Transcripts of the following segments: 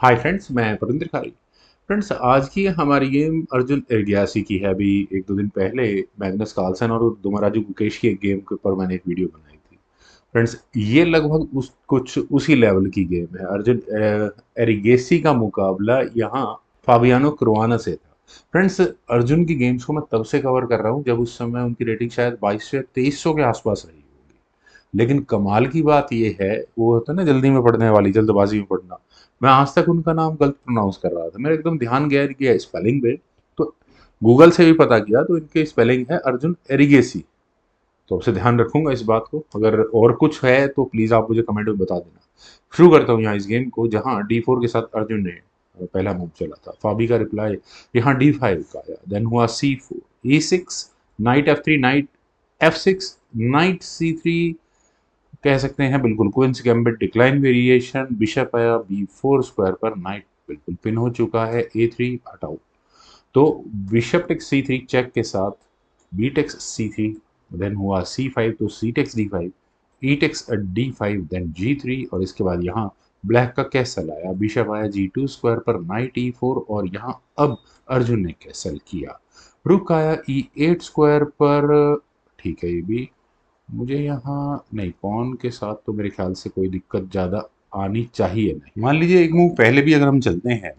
Hi friends, मैं प्रविंद्र खारी। Friends, आज की हमारी गेम अर्जुन एरगियासी की है। अभी एक दो दिन पहले मैग्नस कार्लसन और दुमाराजू गुकेश की एक गेम के ऊपर मैंने एक वीडियो बनाई थी। फ्रेंड्स, ये लगभग कुछ उसी लेवल की गेम है। अर्जुन एरिगेसी का मुकाबला यहाँ फाबियानो क्रुआना से था। फ्रेंड्स, अर्जुन की गेम्स को मैं तब से कवर कर रहा हूँ जब उस समय उनकी रेटिंग शायद 2200 या 2300 के आसपास रही होगी। लेकिन कमाल की बात ये है, वो होता है ना जल्दी में पढ़ने वाली, जल्दबाजी में पढ़ना। मैं आज तक उनका नाम गलत प्रोनाउंस कर रहा था। मेरा एकदम ध्यान गया कि स्पेलिंग पे, तो गूगल से भी पता किया तो इनके स्पेलिंग है अर्जुन एरिगेसी। तो आपसे ध्यान रखूंगा इस बात को। अगर और कुछ है तो प्लीज आप मुझे कमेंट में बता देना। शुरू करता हूँ यहाँ इस गेम को, जहाँ D4 के साथ अर्जुन ने पहला मूव चला था। फाबी का रिप्लाई यहाँ D5 का आया। देन हुआ C4, E6, night F3, night F6, night C3। कह सकते हैं बिल्कुल queen's gambit decline variation. Bishop आया B4 स्क्वायर पर, नाइट बिल्कुल पिन हो चुका है। A3 हटाओ। तो बिशप टेक्स C3 चेक के साथ बी टेक्स C3, देन हुआ C5 तो C takes D5, E takes D5, then G3। और इसके बाद यहाँ ब्लैक का कैसल आया। बिशप आया G2 स्क्वायर पर, नाइट E4। और यहाँ अब अर्जुन ने कैसल किया। रुक आया E8 स्क्वायर पर। ठीक है, ये भी मुझे यहाँ नहीं, पॉन के साथ तो मेरे ख्याल से कोई दिक्कत ज़्यादा आनी चाहिए नहीं। मान लीजिए एक मूव पहले भी अगर हम चलते हैं,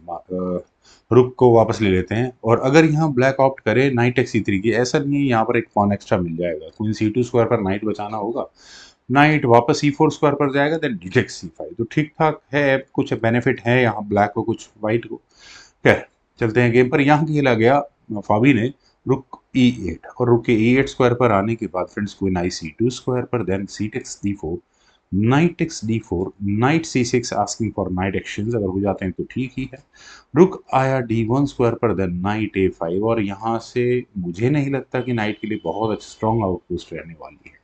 रुक को वापस ले लेते हैं, और अगर यहाँ ब्लैक ऑप्ट करे नाइट एक्स C3 की, ऐसा नहीं है यहाँ पर एक पॉन एक्स्ट्रा मिल जाएगा। क्वीन C2 स्क्वायर पर नाइट बचाना होगा, नाइट वापस E4 स्क्वायर पर जाएगा, देन डी टेक्स C5। तो ठीक ठाक है, कुछ बेनिफिट है यहाँ ब्लैक को, कुछ वाइट को। खैर, चलते हैं गेम पर। यहाँ खेला गया फाबी ने रुक E8, और रुक के E8 स्क्वायर पर आने के बाद फ्रेंड्स क्वीन आई C2 स्क्वायर पर, then C takes D4, knight takes D4, knight C6 asking for knight actions. अगर हो जाते हैं तो ठीक ही है। रुक आया D1 स्क्वायर पर, देन नाइट A5। और यहाँ से मुझे नहीं लगता कि नाइट के लिए बहुत अच्छा स्ट्रॉन्ग आउटपोस्ट रहने वाली है।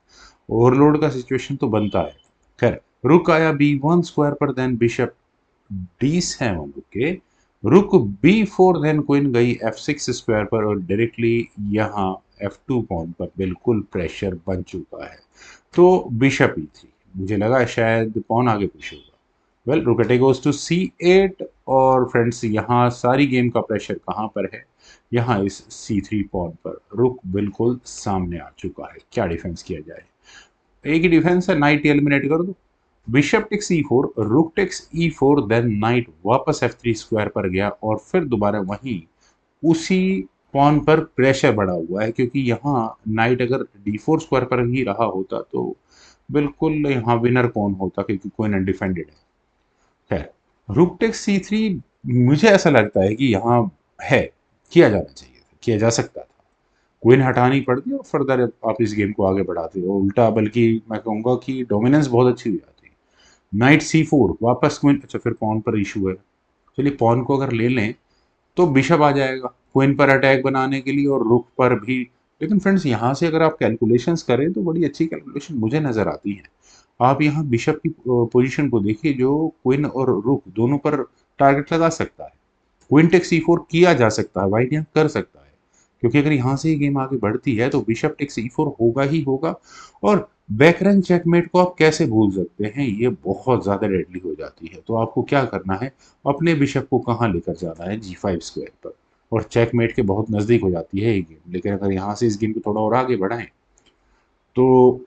ओवरलोड का सिचुएशन तो बनता है। खैर, रुक आया B1 स्क्वायर पर, देन बिशप D7। ओके, रुक B4, देन क्वीन गई F6 स्क्वायर पर, और डायरेक्टली यहाँ F2 पॉन पर बिल्कुल प्रेशर बन चुका है। तो बिशप E3, मुझे लगा शायद पॉन आगे पुश होगा। वेल, रुक गोज टू C8। और फ्रेंड्स, यहाँ सारी गेम का प्रेशर कहाँ पर है? यहाँ इस C3 पॉन पर। रुक बिल्कुल सामने आ चुका है, क्या डिफेंस किया जाए? एक ही डिफेंस है, नाइट एलिमिनेट कर दो। Bishop takes E4, rook takes E4, then night वापस F3 स्क्वायर पर गया, और फिर दोबारा वहीं उसी पॉन पर प्रेशर बढ़ा हुआ है, क्योंकि यहाँ नाइट अगर D4 स्क्वायर पर ही रहा होता तो बिल्कुल यहाँ विनर कौन होता, क्योंकि कोई अनडिफेंडेड है। खैर, रुक टेक्स C3, मुझे ऐसा लगता है कि यहाँ है, किया जाना चाहिए था, किया जा सकता था। क्वीन हटानी पड़ती और फर्दर आप इस गेम को आगे बढ़ाते हो उल्टा, बल्कि मैं कहूँगा कि डोमिनेंस बहुत अच्छी हो जाती। नाइट C4 वापस क्वीन, अच्छा फिर पॉन पर इशू है। चलिए, पॉन को अगर ले लें तो बिशप आ जाएगा क्वीन पर अटैक बनाने के लिए, और रुक पर भी। लेकिन फ्रेंड्स, यहाँ से अगर आप कैलकुलेशंस करें तो बड़ी अच्छी कैलकुलेशन मुझे नज़र आती है। आप यहाँ बिशप की पोजीशन को देखिए, जो क्वीन और रुक दोनों पर टारगेट लगा सकता है। क्वीन टेक्स C4 किया जा सकता है, वाइट यहाँ कर सकता है, क्योंकि अगर यहाँ से ही गेम आगे बढ़ती है तो बिशप टेक्स E4 होगा ही होगा। और बैकरन चेकमेट को आप कैसे भूल सकते हैं? ये बहुत ज़्यादा डेडली हो जाती है। तो आपको क्या करना है, अपने बिशप को कहाँ लेकर जाना है? G5 स्क्वायर पर, और चेकमेट के बहुत नज़दीक हो जाती है ये गेम। लेकिन अगर यहाँ से इस गेम को थोड़ा और आगे बढ़ाएं तो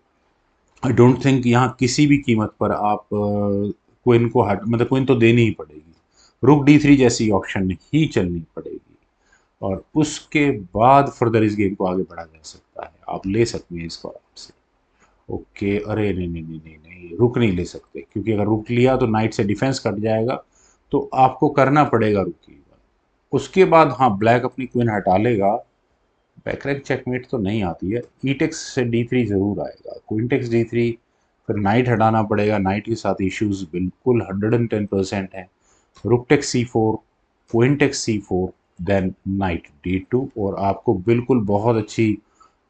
आई डोंट थिंक यहाँ किसी भी कीमत पर आप क्वीन को हट, मतलब क्वीन तो देनी ही पड़ेगी। रुक D3 जैसी ऑप्शन ही चलनी पड़ेगी, और उसके बाद फर्दर इस गेम को आगे बढ़ा जा सकता है। आप ले सकते हैं इसको आराम से। ओके, अरे नहीं नहीं नहीं नहीं नहीं, रुक नहीं ले सकते, क्योंकि अगर रुक लिया तो नाइट से डिफेंस कट जाएगा। तो आपको करना पड़ेगा रुक की। उसके बाद हाँ, ब्लैक अपनी क्वीन हटा लेगा। बैकरैक चेकमेट तो नहीं आती है। ई टेक्स से D3 जरूर आएगा, क्वीन टेक्स D3, फिर नाइट हटाना पड़ेगा। नाइट के साथ इश्यूज बिल्कुल 110% है। Rook takes C4, queen takes C4, then knight D2। और आपको बिल्कुल बहुत अच्छी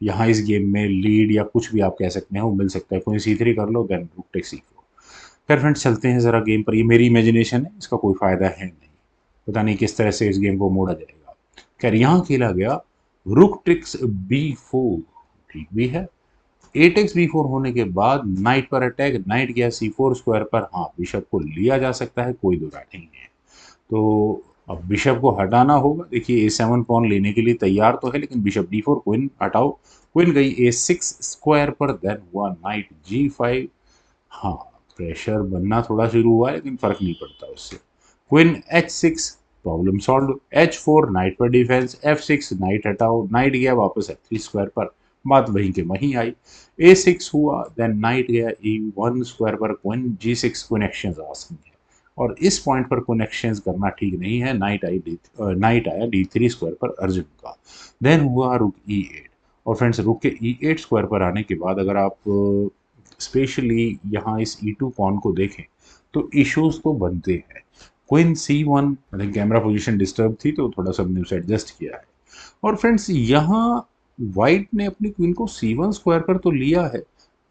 यहाँ इस गेम में लीड, या कुछ भी आप कह सकते हैं, वो मिल सकता है। क्वीन C3 कर लो, देन रुक टेक्स C4। खैर फ्रेंड्स, चलते हैं ज़रा गेम पर। ये मेरी इमेजिनेशन है, इसका कोई फ़ायदा है नहीं। पता नहीं किस तरह से इस गेम को मोड़ा जाएगा। खैर, यहाँ खेला गया रुक टेक्स B4, ठीक भी है। ए टेक्स B4 होने के बाद नाइट पर अटैक, नाइट गया C4 स्क्वायर पर। हाँ, बिशप को लिया जा सकता है, कोई दो राय नहीं है। तो अब बिशप को हटाना होगा। देखिए A7 पॉन लेने के लिए तैयार तो है, लेकिन बिशप D4, क्वीन हटाओ। क्वीन गई A6 स्क्वायर पर, देन हुआ नाइट G5। हाँ, प्रेशर बनना थोड़ा शुरू हुआ है, लेकिन फर्क नहीं पड़ता उससे। Queen H6, problem solve. H4, night पर डिफेंस। F6, नाइट हटाओ। नाइट गया वापस F3 स्क्वायर पर, बात वहीं के वहीं आई। A6 हुआ, देन नाइट गया E1 स्क्वायर पर, queen G6, queen exchange asking है। और इस पॉइंट पर क्वीन एक्सचेंज करना ठीक नहीं है। नाइट आया D3 स्क्वायर पर अर्जुन का। देन हुआ रुक E8। और फ्रेंड्स, रुक के E8 स्क्वायर पर आने के बाद अगर आप स्पेशली यहाँ इस E2 पॉन को देखें तो इश्यूज तो बनते हैं। Queen C1, I think camera position disturb थी तो थोड़ा सा हमने उसे एडजस्ट किया है। और फ्रेंड्स, यहाँ वाइट ने अपनी क्वीन को C1 स्क्वायर पर तो लिया है,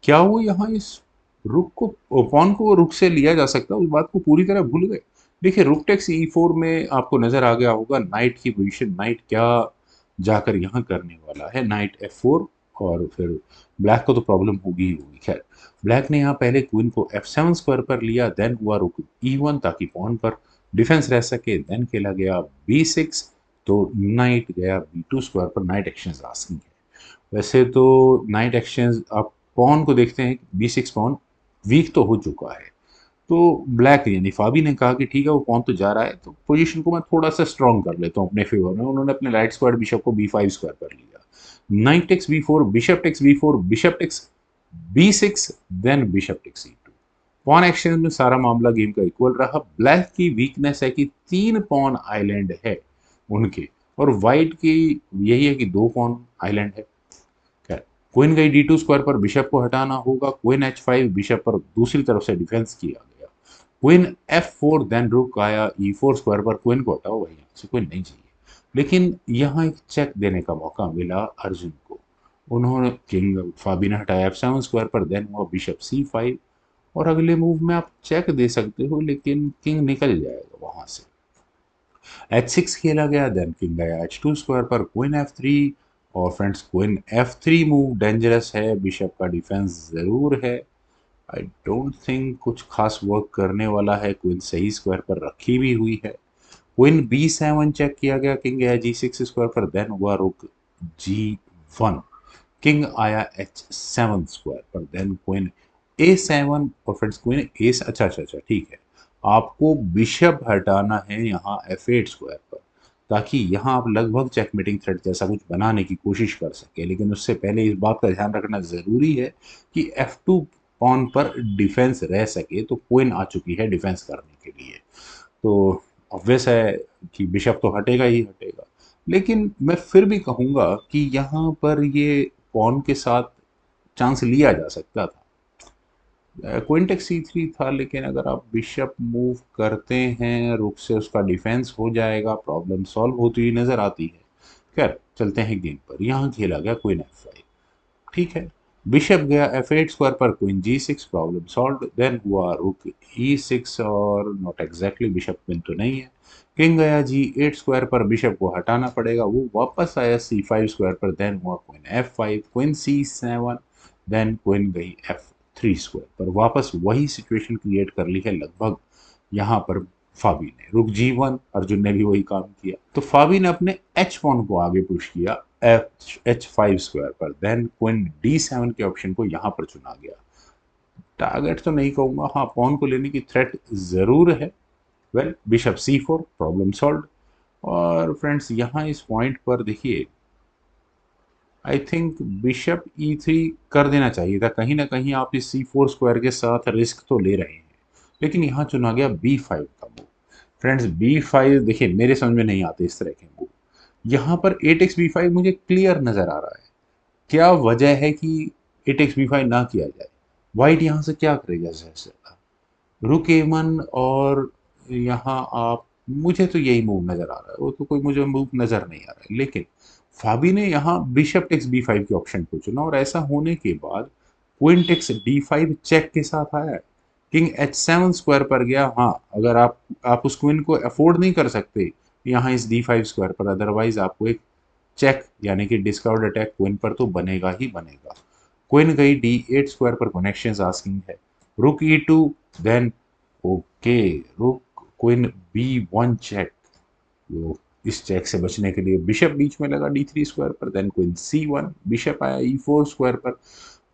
क्या वो यहाँ इस रुक को, पॉन को रुक से लिया जा सकता है, उस बात को पूरी तरह भूल गए। देखिए रुक टेक्स E4 में आपको नजर आ गया होगा नाइट की पोजीशन, नाइट क्या जाकर यहाँ करने वाला है, नाइट F4। और फिर ब्लैक को तो प्रॉब्लम होगी ही होगी। खैर, ब्लैक ने यहाँ पहले क्वीन को F7 स्क्वायर पर लिया, देन हुआ रुक E1 ताकि पॉन पर डिफेंस रह सके, देन खेला गया B6, तो नाइट गया B2 स्क्वायर पर, नाइट एक्सचेंज आस्किंग है। वैसे तो नाइट एक्सचेंज, आप पॉन को देखते हैं B6 पॉन वीक तो हो चुका है, तो ब्लैक यानी फाबी ने कहा कि ठीक है वो पॉन तो जा रहा है, तो पोजीशन को मैं थोड़ा सा स्ट्रॉन्ग कर लेता हूँ अपने फेवर में। उन्होंने अपने राइट स्क्वायर बिशप को B5 स्क्वायर पर लिया। Knight takes B4, bishop takes B4, bishop takes B6, then bishop takes E2। Pawn exchange में सारा मामला गेम का इक्वल रहा। ब्लैक की वीकनेस है कि 3 पॉन आइलैंड है उनके, और वाइट की यही है कि 2 पॉन आइलैंड है। खैर, क्वीन गई D2 स्क्वायर पर, बिशप को हटाना होगा। क्वीन H5, बिशप पर दूसरी तरफ से डिफेंस किया गया। क्वीन F4, देन रुक आया E4 स्क्वायर पर, क्वीन को हटाओ भाई, यहाँ से क्वीन नहीं चाहिए। लेकिन यहाँ एक चेक देने का मौका मिला अर्जुन को। उन्होंने किंग फाबी ने हटाया F7 स्क्वायर पर, देन हुआ बिशप C5। और अगले मूव में आप चेक दे सकते हो, लेकिन किंग निकल जाएगा वहां से। H6 खेला गया, देन किंग गया H2 स्क्वायर पर, क्वीन F3। और friends, queen F3 move dangerous है, बिशप का डिफेंस जरूर है। आई डोंट थिंक कुछ खास वर्क करने वाला है, क्वीन सही स्क्वायर पर रखी भी हुई है। क्वीन B7 चेक किया गया, किंग गया G6 स्क्वायर पर, देन हुआ रुक G1। किंग आया H7 स्क्वायर पर, देन क्वीन A7। और फ्रेंड्स, क्वीन ए, अच्छा अच्छा अच्छा ठीक है, आपको बिशप हटाना है यहाँ F8 स्क्वायर पर, ताकि यहाँ आप लगभग चेकमेटिंग थ्रेड जैसा कुछ बनाने की कोशिश कर सके। लेकिन उससे पहले इस बात का ध्यान रखना जरूरी है कि F2 पॉन पर डिफेंस रह सके, तो क्वीन आ चुकी है डिफेंस करने के लिए, तो ऑब्वियस है कि बिशप तो हटेगा ही हटेगा। लेकिन मैं फिर भी कहूंगा कि यहाँ पर ये पॉन के साथ चांस लिया जा सकता था। क्वीन टेक C3 था, लेकिन अगर आप बिशप मूव करते हैं रुक से, उसका डिफेंस हो जाएगा, प्रॉब्लम सॉल्व होती हुई नजर आती है। खैर, चलते हैं गेम पर। यहाँ खेला गया क्वीन F5, ठीक है। बिशप गया F8 स्क्वायर पर, queen G6, problem solve. Then हुआ रुक E6, और नॉट एग्जैक्टली बिशप क्वीन तो नहीं है। किंग गया G8 स्क्वायर पर, बिशप को हटाना पड़ेगा, वो वापस आया C5 स्क्वायर पर, देन हुआ queen F5, queen C7, then queen गई F3 स्क्वायर पर। वापस वही सिचुएशन क्रिएट कर ली है लगभग यहाँ पर फाबी ने। रुक G1, अर्जुन ने भी वही काम किया, तो फाबी ने अपने H1 को आगे पुश किया H5 स्क्वायर पर, देन क्वीन D7 के ऑप्शन को यहाँ पर चुना गया। टारगेट तो नहीं कहूंगा, हाँ पॉन को लेने की थ्रेट जरूर है। Well, bishop C4, problem solve. और फ्रेंड्स, यहाँ इस पॉइंट पर देखिए, आई थिंक बिशप E3 कर देना चाहिए था। कहीं ना कहीं आप इस C4 स्क्वायर के साथ रिस्क तो ले रहे हैं, लेकिन यहाँ चुना गया B5 का मूव। फ्रेंड्स, B5 देखिए मेरे समझ में नहीं आते इस तरह के मूव। यहाँ पर A टेक्स B5 मुझे क्लियर नजर आ रहा है। क्या वजह है कि A टेक्स B5 ना किया जाए? वाइट यहाँ से क्या करेगा? जैसे रुक A1, और यहाँ आप, मुझे तो यही मूव नजर आ रहा है, वो तो कोई मुझे मूव नजर नहीं आ रहा है। लेकिन फाबी ने यहाँ बिशप टेक्स B5 के ऑप्शन को चुना, और ऐसा होने के बाद क्वीन टेक्स D5 चेक के साथ आया। किंग H7 स्क्वायर पर गया। हाँ, अगर आप उस क्वीन को अफोर्ड नहीं कर सकते यहाँ इस D5 स्क्वायर पर, अदरवाइज आपको एक चेक यानी कि डिस्कवर्ड अटैक क्वीन पर तो बनेगा ही बनेगा। क्वीन गई D8 स्क्वायर पर, कनेक्शन आस्किंग है। रुक E2, देन ओके, रुक क्वीन B1 चेक। तो इस चेक से बचने के लिए बिशप बीच में लगा D3 स्क्वायर पर, देन क्वीन C1, बिशप आया E4 स्क्वायर पर,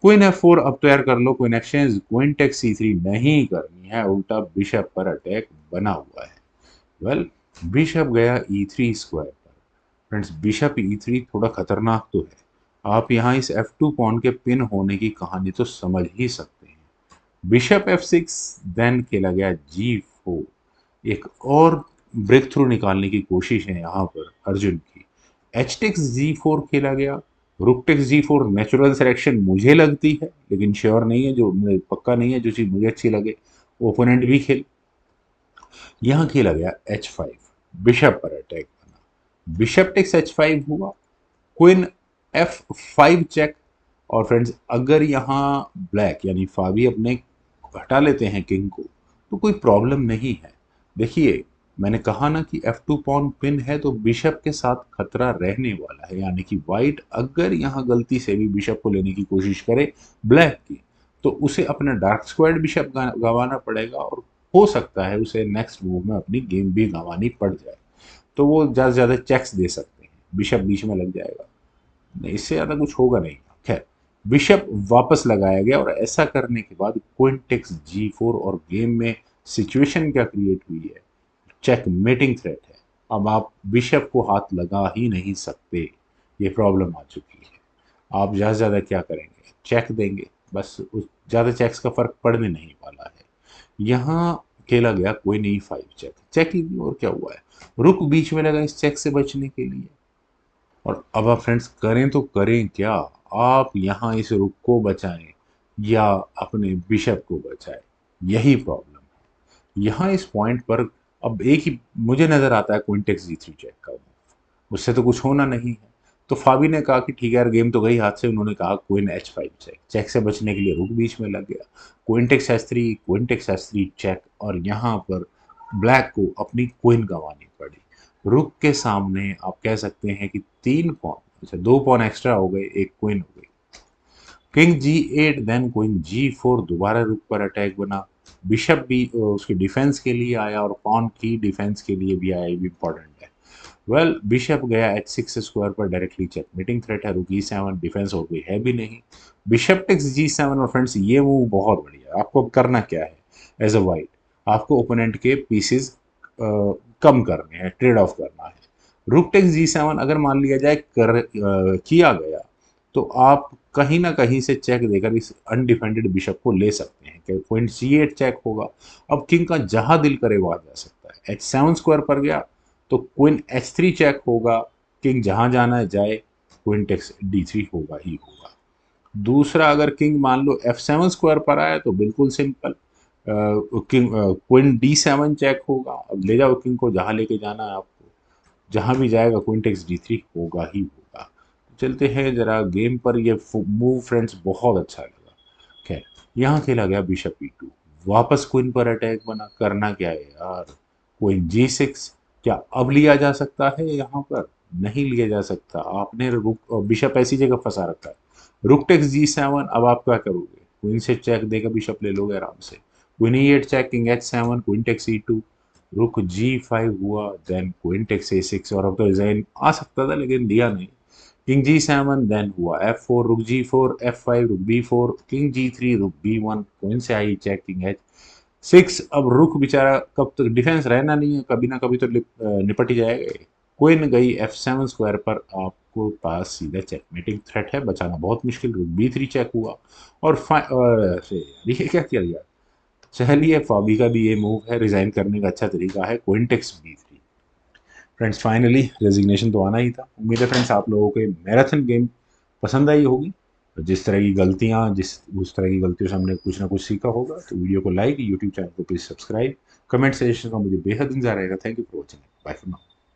क्वीन F4। अब तो यार कर लो queen exchange, queen take C3 नहीं करनी है, उल्टा बिशप पर अटैक बना हुआ है। वेल बिशप गया E3 स्क्वायर पर। फ्रेंड्स बिशप E3 थोड़ा खतरनाक तो है, आप यहाँ इस F2 पॉन के पिन होने की कहानी तो समझ ही सकते हैं। बिशप F6, देन खेला गया G4। एक और ब्रेक थ्रू निकालने की कोशिश है यहाँ पर अर्जुन की। एच टेक्स G4 खेला गया, rook takes G4 natural selection मुझे लगती है, लेकिन श्योर नहीं है, जो पक्का नहीं है, जो चीज़ मुझे अच्छी लगे ओपोनेंट भी खेल। यहाँ खेला गया H5, बिशप पर अटैक बना, बिशप टेक्स H5 हुआ, क्वीन F5 चेक। और फ्रेंड्स अगर यहाँ ब्लैक यानी फावी अपने हटा लेते हैं किंग को तो कोई प्रॉब्लम नहीं है। देखिए मैंने कहा ना कि F2 पॉन पिन है तो बिशप के साथ खतरा रहने वाला है, यानी कि वाइट अगर यहाँ गलती से भी बिशप को लेने की कोशिश करे ब्लैक की, तो उसे अपना डार्क स्क्वायर्ड बिशप गंवाना पड़ेगा, और हो सकता है उसे नेक्स्ट मूव में अपनी गेम भी गंवानी पड़ जाए। तो वो ज़्यादा से ज़्यादा चेक्स दे सकते हैं, बिशप बीच में लग जाएगा, नहीं इससे ज़्यादा कुछ होगा नहीं। खैर बिशप वापस लगाया गया, और ऐसा करने के बाद क्वीन टेक्स G4, और गेम में सिचुएशन क्या क्रिएट हुई है, चेक मेटिंग थ्रेट है। अब आप बिशप को हाथ लगा ही नहीं सकते, ये प्रॉब्लम आ चुकी है। आप ज़्यादा से ज़्यादा क्या करेंगे, चेक देंगे, बस उस ज़्यादा चेक्स का फर्क पड़ने नहीं वाला है। यहाँ खेला गया क्वीन E5 चेक, चेक ही नहीं और क्या हुआ है, रुक बीच में लगा इस चेक से बचने के लिए। और अब आप फ्रेंड्स करें तो करें क्या, आप यहाँ इस रुक को बचाएं या अपने बिशप को बचाएं, यही प्रॉब्लम है यहाँ इस पॉइंट पर। अब एक ही मुझे नजर आता है क्वीन टेक्स G3 चेक का मूव, उससे तो कुछ होना नहीं है। तो फाबी ने कहा कि ठीक है यार गेम तो गई हाथ से, उन्होंने कहा क्वीन H5 चेक, चेक से बचने के लिए रुक बीच में लग गया, queen takes H3, queen takes H3 check, और यहाँ पर ब्लैक को अपनी क्वीन गंवानी पड़ी। रुक के सामने आप कह सकते हैं कि 3 पॉन, अच्छा 2 पॉन एक्स्ट्रा हो गए, एक क्वीन हो गई। King G8, then queen G4, दोबारा रुक पर अटैक बना, बिशप भी उसके डिफेंस के लिए आया, और पॉन की डिफेंस के लिए भी आया, ये भी इंपॉर्टेंट है। वेल बिशप गया H6 स्क्वायर पर, डायरेक्टली चेक मीटिंग थ्रेट है, रुक E7, डिफेंस और कोई है भी नहीं, बिशप टेक्स G7। और फ्रेंड्स ये मूव बहुत बढ़िया है, आपको करना क्या है एज अ वाइट, आपको ओपोनेंट के पीसेस कम करने हैं, ट्रेड ऑफ करना है। रुक टेक्स G7 अगर मान लिया जाए किया गया, तो आप कहीं ना कहीं से चेक देकर इस अनडिफेंडेड बिशप को ले सकते हैं, कि पॉइंट C8 चेक होगा। अब किंग का जहां दिल करे वहां जा सकता है, H7 स्क्वायर पर गया तो क्वीन H3 चेक होगा, किंग जहां जाना है जाए, क्वीन टेक्स D3 होगा ही होगा। दूसरा अगर किंग मान लो F7 स्क्वायर पर आया तो बिल्कुल simple, king queen D7 check होगा, अब ले जाओ किंग को जहां लेके जाना है आपको, जहां भी जाएगा क्वीन टेक्स D3 होगा ही होगा। चलते हैं जरा गेम पर, ये मूव फ्रेंड्स बहुत अच्छा लगा। खैर यहाँ खेला गया बिशप E2, वापस क्वीन पर अटैक बना, करना क्या है यार, क्वीन G6, क्या अब लिया जा सकता है यहाँ पर, नहीं लिया जा सकता, आपने रुक बिशप ऐसी जगह फंसा रखा है। रुक टेक्स G7, अब आप क्या करोगे, क्वीन से चेक देकर बिशप ले लोगे आराम से, queen E8 check, king H7, queen takes E2, rook G5 हुआ, देन क्वीन टेक्स A6, और अब तो डिजाइन आ सकता था लेकिन दिया नहीं, किंग G7, देन हुआ F4, रुक G4, F5, रुक B4, किंग G3, रुक B1, क्वीन से आई चेक, किंग H6। अब रुक बेचारा कब तक डिफेंस रहना नहीं है, कभी ना कभी तो निपट ही जाएगा। क्वीन गई F7 स्क्वायर पर, आपको पास सीधा चेकमेटिंग थ्रेट है, बचाना बहुत मुश्किल, रुक B3 चेक हुआ, और अरे यार ये क्या किया यार, चलिए फॉबी का भी ये मूव है, रिजाइन करने का अच्छा तरीका है, queen takes B3। Friends finally resignation तो आना ही था। उम्मीद है फ्रेंड्स आप लोगों के मैराथन गेम पसंद आई होगी, तो जिस तरह की गलतियां जिस उस तरह की गलतियों से हमने कुछ ना कुछ सीखा होगा, तो वीडियो को लाइक, यूट्यूब चैनल को प्लीज सब्सक्राइब, कमेंट सजेशन का मुझे बेहद इंतजार रहेगा। Thank you for watching, bye for now.